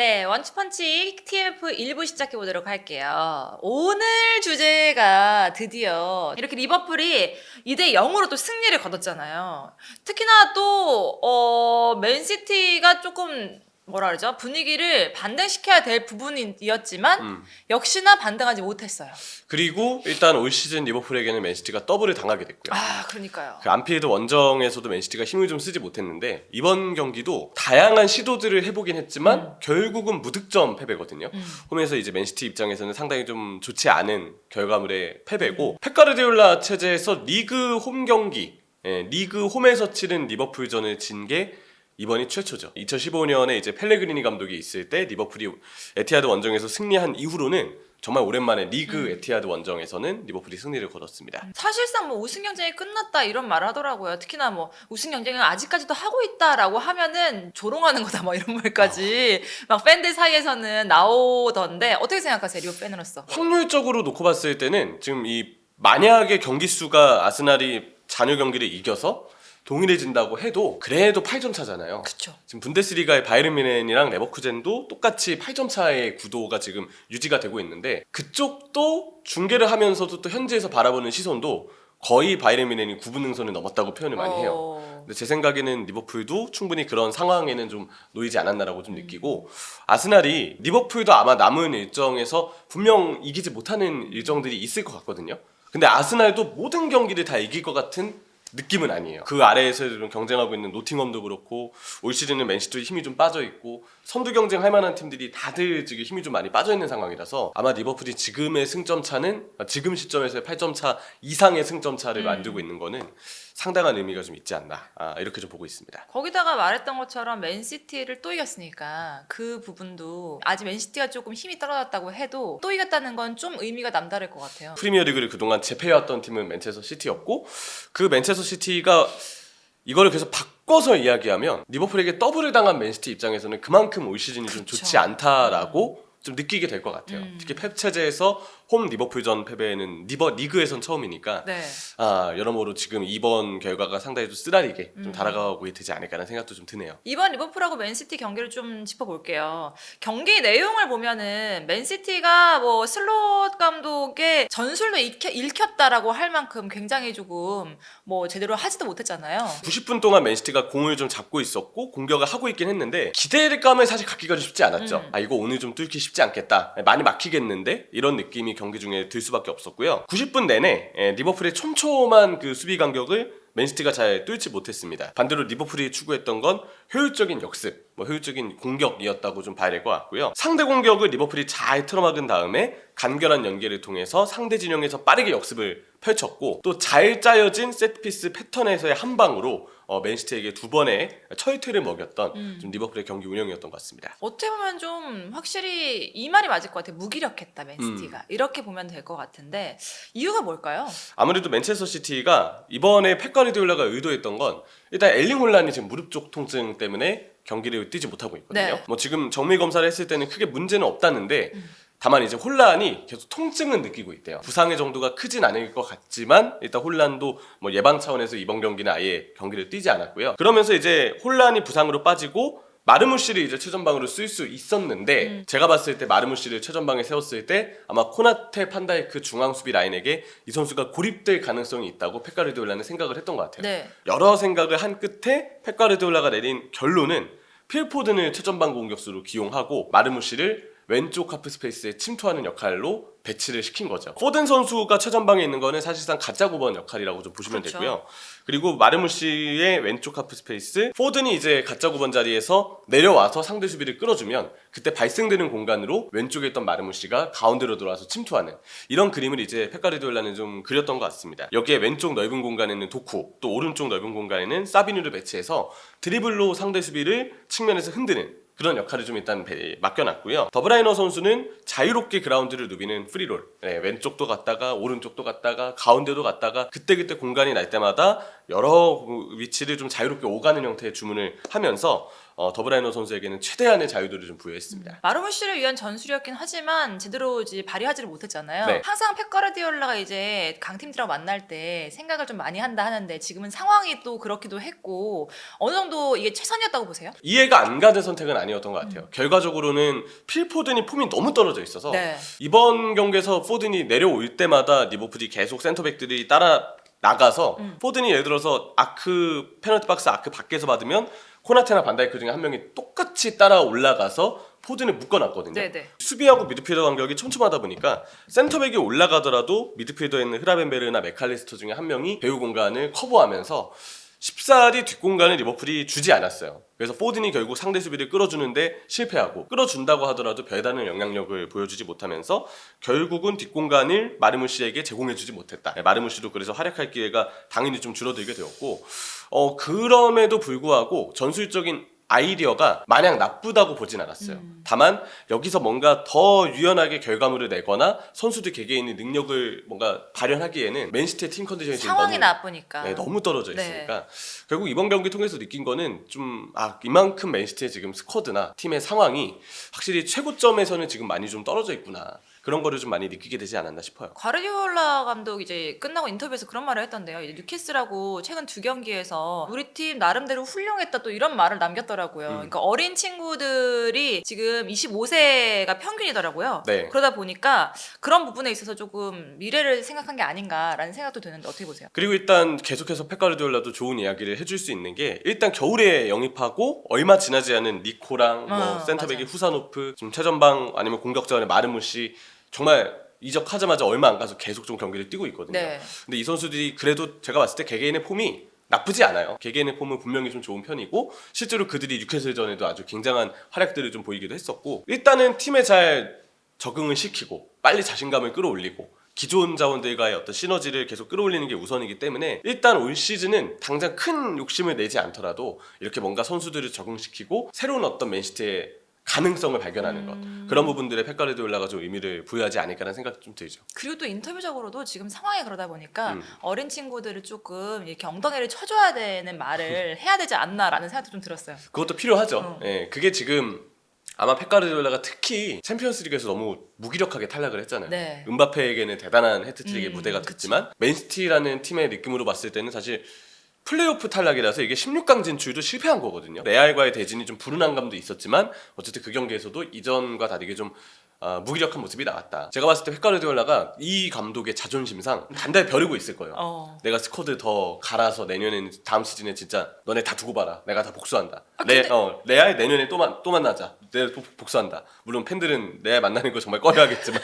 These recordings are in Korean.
네, 원투펀치 TMF 1부 시작해 보도록 할게요. 오늘 주제가 드디어 이렇게 리버풀이 2대 0으로 또 승리를 거뒀잖아요. 특히나 또 맨시티가 조금 뭐라 그러죠? 분위기를 반등시켜야 될 부분이었지만 역시나 반등하지 못했어요. 그리고 일단 올 시즌 리버풀에게는 맨시티가 더블을 당하게 됐고요. 아, 그러니까요. 그 안필드 원정에서도 맨시티가 힘을 좀 쓰지 못했는데 이번 경기도 다양한 시도들을 해보긴 했지만 결국은 무득점 패배거든요. 홈에서 이제 맨시티 입장에서는 상당히 좀 좋지 않은 결과물의 패배고 펩 가르디올라 체제에서 리그 홈 경기, 리그 홈에서 치른 리버풀전을 진 게 이번이 최초죠. 2015년에 이제 펠레그리니 감독이 있을 때 리버풀이 에티하드 원정에서 승리한 이후로는 정말 오랜만에 리그 에티하드 원정에서는 리버풀이 승리를 거뒀습니다. 사실상 뭐 우승 경쟁이 끝났다 이런 말을 하더라고요. 특히나 뭐 우승 경쟁을 아직까지도 하고 있다라고 하면은 조롱하는 거다 뭐 이런 말까지 막 팬들 사이에서는 나오던데 어떻게 생각하세요, 리버 팬으로서? 확률적으로 놓고 봤을 때는 지금 이 만약에 경기 수가 아스날이 잔여 경기를 이겨서 동일해진다고 해도 그래도 8점 차잖아요. 그쵸. 지금 분데스리가의 바이에른 뮌헨이랑 레버쿠젠도 똑같이 8점 차의 구도가 지금 유지가 되고 있는데 그쪽도 중계를 하면서도 또 현지에서 바라보는 시선도 거의 바이에른 뮌헨이 9분 능선을 넘었다고 표현을 많이 해요. 근데 제 생각에는 리버풀도 충분히 그런 상황에는 좀 놓이지 않았나라고 좀 느끼고 아스날이 리버풀도 아마 남은 일정에서 분명 이기지 못하는 일정들이 있을 것 같거든요. 근데 아스날도 모든 경기를 다 이길 것 같은 느낌은 아니에요. 그 아래에서 좀 경쟁하고 있는 노팅엄도 그렇고 올 시즌은 맨시티도 힘이 좀 빠져있고 선두 경쟁할 만한 팀들이 다들 지금 힘이 좀 많이 빠져있는 상황이라서 아마 리버풀이 지금의 승점 차는 지금 시점에서의 8점 차 이상의 승점 차를 만들고 있는 거는 상당한 의미가 좀 있지 않나 이렇게 좀 보고 있습니다. 거기다가 말했던 것처럼 맨시티를 또 이겼으니까 그 부분도 아직 맨시티가 조금 힘이 떨어졌다고 해도 또 이겼다는 건 좀 의미가 남다를 것 같아요. 프리미어리그를 그동안 제패해왔던 팀은 맨체스터 시티였고 그 맨체스터 시티가 이거를 계속 바꿔서 이야기하면 리버풀에게 더블을 당한 맨시티 입장에서는 그만큼 올 시즌이 좀 좋지 않다라고 좀 느끼게 될 것 같아요. 특히 펩 체제에서 홈 리버풀전 패배는 리그에선 처음이니까 네. 여러모로 지금 이번 결과가 상당히 좀 쓰라리게 좀 달아가고 되지 않을까라는 생각도 좀 드네요. 이번 리버풀하고 맨시티 경기를 좀 짚어볼게요. 경기 내용을 보면은 맨시티가 뭐 슬롯 감독의 전술도 읽혔다라고 할 만큼 굉장히 조금 뭐 제대로 하지도 못했잖아요. 90분 동안 맨시티가 공을 좀 잡고 있었고 공격을 하고 있긴 했는데 기대감을 사실 갖기가 쉽지 않았죠. 이거 오늘 좀 뚫기 쉽지 않겠다. 많이 막히겠는데? 이런 느낌이 경기 중에 들 수밖에 없었고요. 90분 내내 리버풀의 촘촘한 그 수비 간격을 맨시티가 잘 뚫지 못했습니다. 반대로 리버풀이 추구했던 건 효율적인 역습, 효율적인 공격이었다고 좀 봐야 될 것 같고요. 상대 공격을 리버풀이 잘 틀어막은 다음에 간결한 연계를 통해서 상대 진영에서 빠르게 역습을 펼쳤고 또 잘 짜여진 세트피스 패턴에서의 한 방으로 맨시티에게 두 번의 철퇴를 먹였던 좀 리버풀의 경기 운영이었던 것 같습니다. 어떻게 보면 좀 확실히 이 말이 맞을 것 같아요. 무기력했다 맨시티가. 이렇게 보면 될 것 같은데 이유가 뭘까요? 아무래도 맨체스터 시티가 이번에 펩 가르디올라가 의도했던 건 일단 엘링 홀란이 지금 무릎 쪽 통증 때문에 경기를 뛰지 못하고 있거든요. 네. 뭐 지금 정밀 검사를 했을 때는 크게 문제는 없다는데 다만 이제 홀란이 계속 통증은 느끼고 있대요. 부상의 정도가 크진 않을 것 같지만 일단 홀란도 뭐 예방 차원에서 이번 경기는 아예 경기를 뛰지 않았고요. 그러면서 이제 홀란이 부상으로 빠지고 마르무시를 이제 최전방으로 쓸 수 있었는데 제가 봤을 때 마르무시를 최전방에 세웠을 때 아마 코나테 판다이크 중앙 수비 라인에게 이 선수가 고립될 가능성이 있다고 펩 가르디올라는 생각을 했던 것 같아요. 네. 여러 생각을 한 끝에 펩 가르디올라가 내린 결론은 필 포든을 최전방 공격수로 기용하고 마르무시를 왼쪽 하프 스페이스에 침투하는 역할로 배치를 시킨 거죠. 포든 선수가 최전방에 있는 거는 사실상 가짜 9번 역할이라고 좀 보시면 그렇죠. 되고요. 그리고 마르무시의 왼쪽 하프 스페이스, 포든이 이제 가짜 9번 자리에서 내려와서 상대 수비를 끌어주면 그때 발생되는 공간으로 왼쪽에 있던 마르무시가 가운데로 들어와서 침투하는 이런 그림을 이제 펩 가르디올라는 좀 그렸던 것 같습니다. 여기에 왼쪽 넓은 공간에는 도쿠, 또 오른쪽 넓은 공간에는 사비뉴를 배치해서 드리블로 상대 수비를 측면에서 흔드는 그런 역할을 좀 일단 맡겨놨고요. 더브라이너 선수는 자유롭게 그라운드를 누비는 프리롤, 왼쪽도 갔다가 오른쪽도 갔다가 가운데도 갔다가 그때그때 공간이 날 때마다 여러 위치를 좀 자유롭게 오가는 형태의 주문을 하면서 더브라이너 선수에게는 최대한의 자유도를 좀 부여했습니다. 마르무시를 위한 전술이었긴 하지만 제대로 이제 발휘하지를 못했잖아요. 네. 항상 펩 가르디올라가 이제 강팀들하고 만날 때 생각을 좀 많이 한다 하는데 지금은 상황이 또 그렇기도 했고 어느 정도 이게 최선이었다고 보세요? 이해가 안 가는 선택은 아니었던 것 같아요. 결과적으로는 필 포든이 폼이 너무 떨어져 있어서 네. 이번 경기에서 포든이 내려올 때마다 리버풀이 계속 센터백들이 따라 나가서 포든이 예를 들어서 아크 페널티 박스 아크 밖에서 받으면 코나테나 반다이크 중에 한 명이 똑같이 따라 올라가서 포든을 묶어놨거든요. 네네. 수비하고 미드필더 간격이 촘촘하다 보니까 센터백이 올라가더라도 미드필더에 있는 흐라벤베르나 맥칼리스터 중에 한 명이 배우 공간을 커버하면서 쉽사리 뒷공간을 리버풀이 주지 않았어요. 그래서 포든이 결국 상대 수비를 끌어주는데 실패하고 끌어준다고 하더라도 별다른 영향력을 보여주지 못하면서 결국은 뒷공간을 마르무시에게 제공해주지 못했다. 마르무시도 그래서 활약할 기회가 당연히 좀 줄어들게 되었고 그럼에도 불구하고 전술적인 아이디어가 마냥 나쁘다고 보진 않았어요. 다만 여기서 뭔가 더 유연하게 결과물을 내거나 선수들 개개인의 능력을 뭔가 발현하기에는 맨시티의 팀 컨디션이 지금 상황이 너무, 나쁘니까. 너무 떨어져 네. 있으니까 결국 이번 경기 통해서 느낀 거는 좀 이만큼 맨시티의 지금 스쿼드나 팀의 상황이 확실히 최고점에서는 지금 많이 좀 떨어져 있구나. 그런 거를 좀 많이 느끼게 되지 않았나 싶어요. 과르디올라 감독 이제 끝나고 인터뷰에서 그런 말을 했던데요. 이제 뉴캐슬하고 최근 2경기에서 우리 팀 나름대로 훌륭했다 또 이런 말을 남겼더라고요. 그러니까 어린 친구들이 지금 25세가 평균이더라고요. 네. 그러다 보니까 그런 부분에 있어서 조금 미래를 생각한 게 아닌가라는 생각도 드는데 어떻게 보세요? 그리고 일단 계속해서 펩 가르디올라도 좋은 이야기를 해줄 수 있는 게 일단 겨울에 영입하고 얼마 지나지 않은 니코랑 뭐 센터백이 맞아요. 후사노프 지금 최전방 아니면 공격자원의 마르무시 정말 이적하자마자 얼마 안 가서 계속 좀 경기를 뛰고 있거든요. 네. 근데 이 선수들이 그래도 제가 봤을 때 개개인의 폼이 나쁘지 않아요. 개개인의 폼은 분명히 좀 좋은 편이고 실제로 그들이 뉴캐슬전에도 아주 굉장한 활약들을 좀 보이기도 했었고 일단은 팀에 잘 적응을 시키고 빨리 자신감을 끌어올리고 기존 자원들과의 어떤 시너지를 계속 끌어올리는 게 우선이기 때문에 일단 올 시즌은 당장 큰 욕심을 내지 않더라도 이렇게 뭔가 선수들을 적응시키고 새로운 어떤 맨시티의 가능성을 발견하는 것 그런 부분들에 펩 가르디올라가 좀 의미를 부여하지 않을까라는 생각이 좀 들죠. 그리고 또 인터뷰적으로도 지금 상황이 그러다 보니까 어린 친구들을 조금 이렇게 엉덩이를 쳐줘야 되는 말을 해야 되지 않나라는 생각도 좀 들었어요. 그것도 필요하죠. 예, 그게 지금 아마 펩 가르디올라가 특히 챔피언스리그에서 너무 무기력하게 탈락을 했잖아요. 네. 음바페에게는 대단한 해트트릭의 무대가 그치. 됐지만 맨시티라는 팀의 느낌으로 봤을 때는 사실 플레이오프 탈락이라서 이게 16강 진출도 실패한 거거든요. 레알과의 대진이 좀 불운한 감도 있었지만 어쨌든 그 경기에서도 이전과 다르게 좀 무기력한 모습이 나왔다. 제가 봤을 때 펩 가르디올라가 이 감독의 자존심상 단단히 벼르고 있을 거예요. 내가 스쿼드 더 갈아서 내년에는 다음 시즌에 진짜 너네 다 두고 봐라. 내가 다 복수한다. 레알 내년에 또 만나자. 내가 복수한다. 물론 팬들은 레알 만나는 거 정말 꺼려하겠지만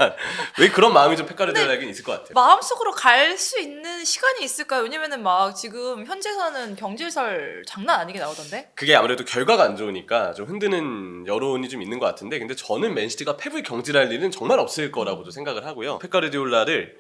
왜 그런 마음이 좀 펩 가르디올라에게는 있을 것 같아요. 마음속으로 갈 수 있는 시간이 있을까요? 왜냐면은 막 지금 현재서는 경질설 장난 아니게 나오던데? 그게 아무래도 결과가 안 좋으니까 좀 흔드는 여론이 좀 있는 것 같은데 근데 저는 맨시티가 펩을 경질할 일은 정말 없을 거라고도 생각을 하고요. 펩 가르디올라를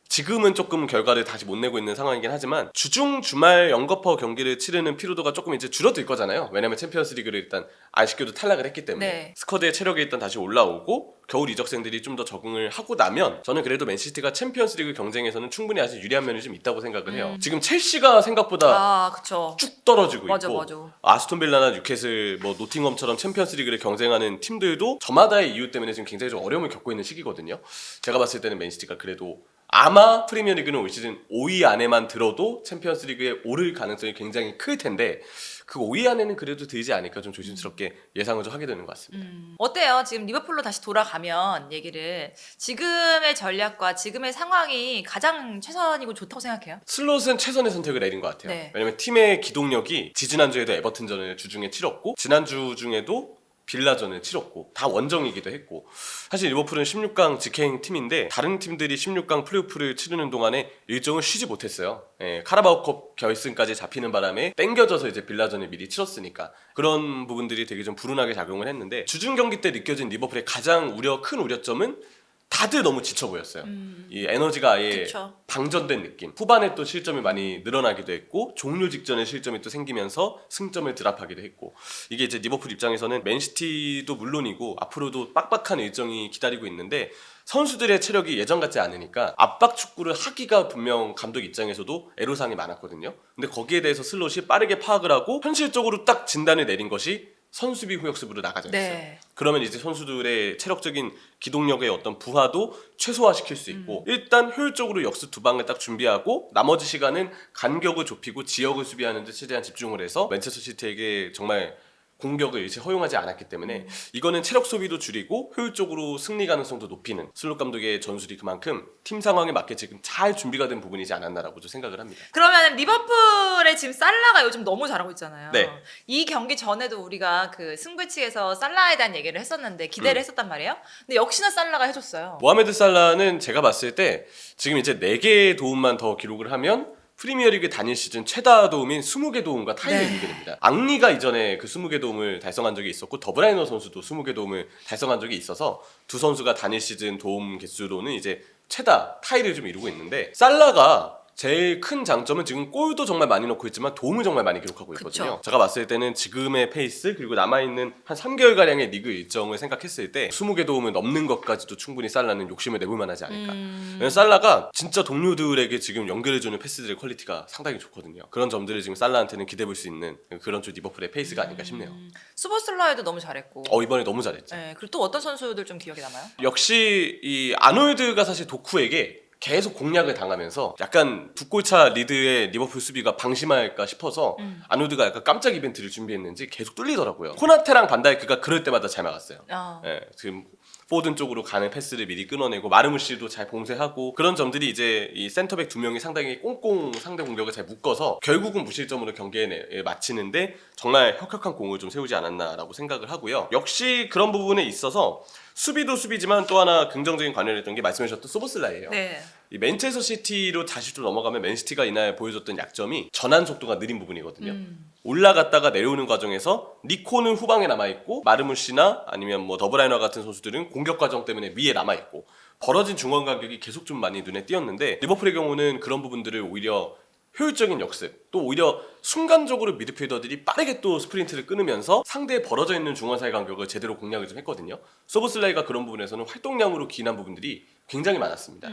지금은 조금 결과를 다시 못 내고 있는 상황이긴 하지만 주중 주말 영거퍼 경기를 치르는 피로도가 조금 이제 줄어들 거잖아요. 왜냐면 챔피언스리그를 일단 아쉽게도 탈락을 했기 때문에 네. 스쿼드의 체력이 일단 다시 올라오고 겨울 이적생들이 좀 더 적응을 하고 나면 저는 그래도 맨시티가 챔피언스리그 경쟁에서는 충분히 아직 유리한 면이 좀 있다고 생각을 해요. 지금 첼시가 생각보다 그쵸. 쭉 떨어지고 맞아, 있고 맞아. 아스톤 빌라나 뉴캐슬 뭐 노팅엄처럼 챔피언스리그를 경쟁하는 팀들도 저마다의 이유 때문에 지금 굉장히 좀 어려움을 겪고 있는 시기거든요. 제가 봤을 때는 맨시티가 그래도 아마 프리미어리그는 올 시즌 5위 안에만 들어도 챔피언스리그에 오를 가능성이 굉장히 클 텐데 그 5위 안에는 그래도 들지 않을까 좀 조심스럽게 예상을 좀 하게 되는 것 같습니다. 어때요? 지금 리버풀로 다시 돌아가면 얘기를 지금의 전략과 지금의 상황이 가장 최선이고 좋다고 생각해요? 슬롯은 최선의 선택을 내린 것 같아요. 네. 왜냐면 팀의 기동력이 지지난주에도 에버튼전을 주중에 치렀고 지난주 중에도 빌라전을 치렀고 다 원정이기도 했고 사실 리버풀은 16강 직행 팀인데 다른 팀들이 16강 플레이오프를 치르는 동안에 일정을 쉬지 못했어요. 카라바오컵 결승까지 잡히는 바람에 땡겨져서 이제 빌라전을 미리 치렀으니까 그런 부분들이 되게 좀 불운하게 작용을 했는데 주중 경기 때 느껴진 리버풀의 가장 큰 우려점은 다들 너무 지쳐 보였어요. 이 에너지가 아예 그쵸. 방전된 느낌. 후반에 또 실점이 많이 늘어나기도 했고 종료 직전에 실점이 또 생기면서 승점을 드랍하기도 했고 이게 이제 리버풀 입장에서는 맨시티도 물론이고 앞으로도 빡빡한 일정이 기다리고 있는데 선수들의 체력이 예전 같지 않으니까 압박 축구를 하기가 분명 감독 입장에서도 애로사항이 많았거든요. 근데 거기에 대해서 슬롯이 빠르게 파악을 하고 현실적으로 딱 진단을 내린 것이 선수비 후역습으로 나가자 했어요. 네. 그러면 이제 선수들의 체력적인 기동력의 어떤 부하도 최소화시킬 수 있고 일단 효율적으로 역습 두 방을 딱 준비하고 나머지 시간은 간격을 좁히고 지역을 수비하는 데 최대한 집중을 해서 맨체스터 시티에게 정말 공격을 일체 허용하지 않았기 때문에 이거는 체력 소비도 줄이고 효율적으로 승리 가능성도 높이는 슬롯 감독의 전술이 그만큼 팀 상황에 맞게 지금 잘 준비가 된 부분이지 않았나라고 좀 생각을 합니다. 그러면 리버풀의 지금 살라가 요즘 너무 잘하고 있잖아요. 네. 이 경기 전에도 우리가 그 승부치에서 살라에 대한 얘기를 했었는데 기대를 했었단 말이에요. 근데 역시나 살라가 해줬어요. 모하메드 살라는 제가 봤을 때 지금 이제 4개의 도움만 더 기록을 하면 프리미어리그 단일 시즌 최다 도움인 20개 도움과 타이를 네. 이루게 됩니다. 앙리가 이전에 그 20개 도움을 달성한 적이 있었고 더브라이너 선수도 20개 도움을 달성한 적이 있어서 두 선수가 단일 시즌 도움 개수로는 이제 최다 타이를 좀 이루고 있는데 살라가 제일 큰 장점은 지금 골도 정말 많이 넣고 있지만 도움을 정말 많이 기록하고 있거든요. 그쵸. 제가 봤을 때는 지금의 페이스 그리고 남아있는 한 3개월가량의 리그 일정을 생각했을 때 20개 도움을 넘는 것까지도 충분히 살라는 욕심을 내볼 만하지 않을까. 왜냐면 살라가 진짜 동료들에게 지금 연결해주는 패스들의 퀄리티가 상당히 좋거든요. 그런 점들을 지금 살라한테는 기대해볼 수 있는 그런 좀 리버풀의 페이스가 아닌가 싶네요. 수버슬라에도 너무 잘했고. 이번에 너무 잘했죠. 네, 그리고 또 어떤 선수들 좀 기억에 남아요? 역시 이 아놀드가 사실 도쿠에게 계속 공략을 당하면서 약간 두 골차 리드의 리버풀 수비가 방심할까 싶어서 아놀드가 약간 깜짝 이벤트를 준비했는지 계속 뚫리더라고요. 코나테랑 반다이크가 그럴 때마다 잘 막았어요. 예, 지금 포든 쪽으로 가는 패스를 미리 끊어내고 마르무시도 잘 봉쇄하고 그런 점들이 이제 이 센터백 두 명이 상당히 꽁꽁 상대 공격을 잘 묶어서 결국은 무실점으로 경기에 마치는데 정말 혁혁한 공을 좀 세우지 않았나라고 생각을 하고요. 역시 그런 부분에 있어서 수비도 수비지만 또 하나 긍정적인 관여를 했던 게 말씀해주셨던 소보슬라예요. 네. 이 맨체스터 시티로 다시 좀 넘어가면 맨시티가 이날 보여줬던 약점이 전환 속도가 느린 부분이거든요. 올라갔다가 내려오는 과정에서 니코는 후방에 남아있고 마르무시나 아니면 뭐 더브라이너 같은 선수들은 공격 과정 때문에 위에 남아있고 벌어진 중원 간격이 계속 좀 많이 눈에 띄었는데 리버풀의 경우는 그런 부분들을 오히려 효율적인 역습 또 오히려 순간적으로 미드필더들이 빠르게 또 스프린트를 끊으면서 상대의 벌어져 있는 중원 사이 간격을 제대로 공략을 좀 했거든요. 소보슬라이가 그런 부분에서는 활동량으로 기인한 부분들이 굉장히 많았습니다.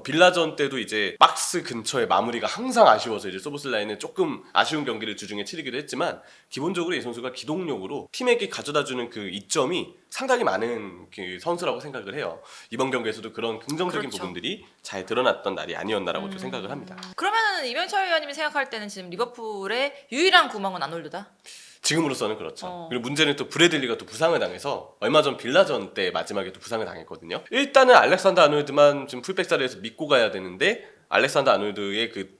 빌라전 때도 이제 박스 근처의 마무리가 항상 아쉬워서 이제 소보슬라이는 조금 아쉬운 경기를 주중에 치르기도 했지만 기본적으로 이 선수가 기동력으로 팀에게 가져다주는 그 이점이 상당히 많은 그 선수라고 생각을 해요. 이번 경기에서도 그런 긍정적인 그렇죠. 부분들이 잘 드러났던 날이 아니었나라고 좀 생각을 합니다. 그러면 이병철 의원님이 생각할 때는 지금 리버풀의 유일한 구멍은 아놀드다? 지금으로서는 그렇죠. 그리고 문제는 또 브래들리가 또 부상을 당해서 얼마 전 빌라전 때 마지막에 또 부상을 당했거든요. 일단은 알렉산더 아놀드만 지금 풀백 자리에서 믿고 가야 되는데 알렉산더 아놀드의 그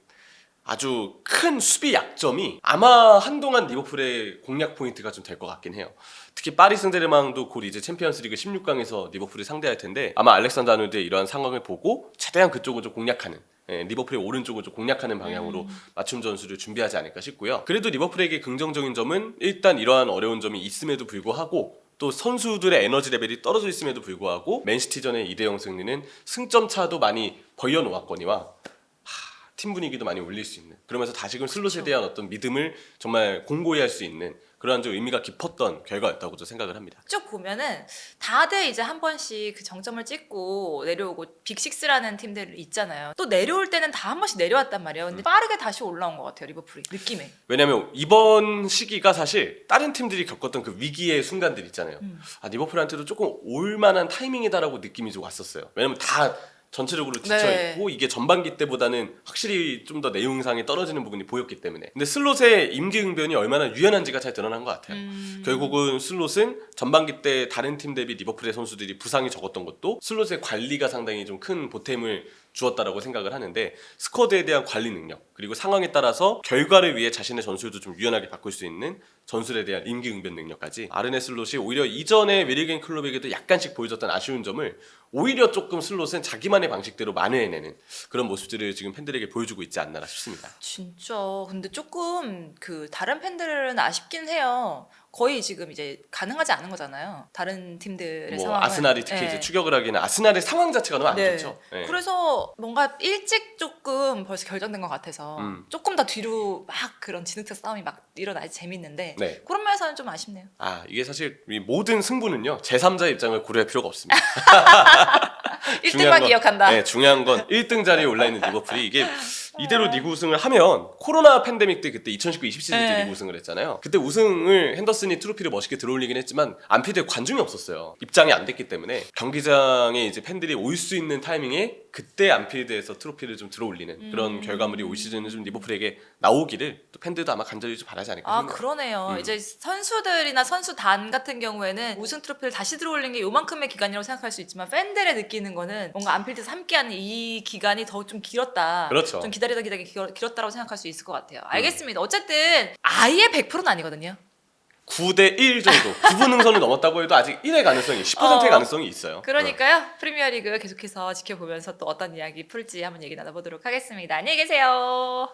아주 큰 수비 약점이 아마 한동안 리버풀의 공략 포인트가 좀 될 것 같긴 해요. 특히 파리 생제르맹도 곧 이제 챔피언스리그 16강에서 리버풀이 상대할 텐데 아마 알렉산더 아놀드의 이러한 상황을 보고 최대한 그쪽을 좀 공략하는 리버풀의 오른쪽을 좀 공략하는 방향으로 맞춤 전술을 준비하지 않을까 싶고요. 그래도 리버풀에게 긍정적인 점은 일단 이러한 어려운 점이 있음에도 불구하고 또 선수들의 에너지 레벨이 떨어져 있음에도 불구하고 맨시티전의 2대0 승리는 승점 차도 많이 벌려놓았거니와 팀 분위기도 많이 올릴 수 있는 그러면서 다시금 슬롯에 대한 어떤 믿음을 정말 공고히 할 수 있는 그러한 좀 의미가 깊었던 결과였다고 저 생각을 합니다. 쭉 보면은 다들 이제 한 번씩 그 정점을 찍고 내려오고 빅6라는 팀들 있잖아요. 또 내려올 때는 다 한 번씩 내려왔단 말이에요. 근데 빠르게 다시 올라온 것 같아요, 리버풀이. 느낌에. 왜냐면 이번 시기가 사실 다른 팀들이 겪었던 그 위기의 순간들 있잖아요. 리버풀한테도 조금 올만한 타이밍이다라고 느낌이 좀 왔었어요. 왜냐면 다 전체적으로 지쳐있고 네. 이게 전반기 때보다는 확실히 좀 더 내용상이 떨어지는 부분이 보였기 때문에 근데 슬롯의 임기응변이 얼마나 유연한지가 잘 드러난 것 같아요. 결국은 슬롯은 전반기 때 다른 팀 대비 리버풀의 선수들이 부상이 적었던 것도 슬롯의 관리가 상당히 좀 큰 보탬을 주었다라고 생각을 하는데 스쿼드에 대한 관리 능력 그리고 상황에 따라서 결과를 위해 자신의 전술도 좀 유연하게 바꿀 수 있는 전술에 대한 임기응변 능력까지 아르네 슬롯이 오히려 이전에 메리겐 클럽에게도 약간씩 보여줬던 아쉬운 점을 오히려 조금 슬롯은 자기만의 방식대로 만회해내는 그런 모습들을 지금 팬들에게 보여주고 있지 않나 싶습니다. 진짜 근데 조금 그 다른 팬들은 아쉽긴 해요. 거의 지금 이제 가능하지 않은 거잖아요. 다른 팀들의 뭐 상황은. 아스날이 특히 네. 이제 추격을 하기는 아스날의 상황 자체가 너무 안 네. 좋죠. 네. 그래서 뭔가 일찍 조금 벌써 결정된 것 같아서 조금 더 뒤로 막 그런 진흙탕 싸움이 막 일어나지 재밌는데 네. 그런 면에서는 좀 아쉽네요. 아 이게 사실 이 모든 승부는요 제3자 입장을 고려할 필요가 없습니다. 1등만 기억한다. 네, 중요한 건 1등 자리에 올라 있는 리버풀이 이게 이대로 리그 우승을 하면 코로나 팬데믹 때 그때 2019-20 시즌 때 네. 리그 우승을 했잖아요. 그때 우승을 핸더슨이 트로피를 멋있게 들어올리긴 했지만 안필드에 관중이 없었어요. 입장이 안 됐기 때문에 경기장에 이제 팬들이 올 수 있는 타이밍에 그때 안필드에서 트로피를 좀 들어올리는 그런 결과물이 올 시즌은 좀 리버풀에게 나오기를 또 팬들도 아마 간절히 좀 바라지 않을까 아 싶네요. 그러네요. 이제 선수들이나 선수단 같은 경우에는 우승 트로피를 다시 들어올린 게 요만큼의 기간이라고 생각할 수 있지만 팬들의 느끼는 거는 뭔가 안필드에서 함께하는 이 기간이 더 좀 길었다. 그렇죠. 좀 기다리다 길었다라고 생각할 수 있을 것 같아요. 알겠습니다. 어쨌든 아예 100%는 아니거든요. 9대1 정도 9분 능선을 넘었다고 해도 아직 1의 가능성이 10%의 가능성이 있어요. 그러니까요. 프리미어리그 계속해서 지켜보면서 또 어떤 이야기 풀지 한번 얘기 나눠보도록 하겠습니다. 안녕히 계세요.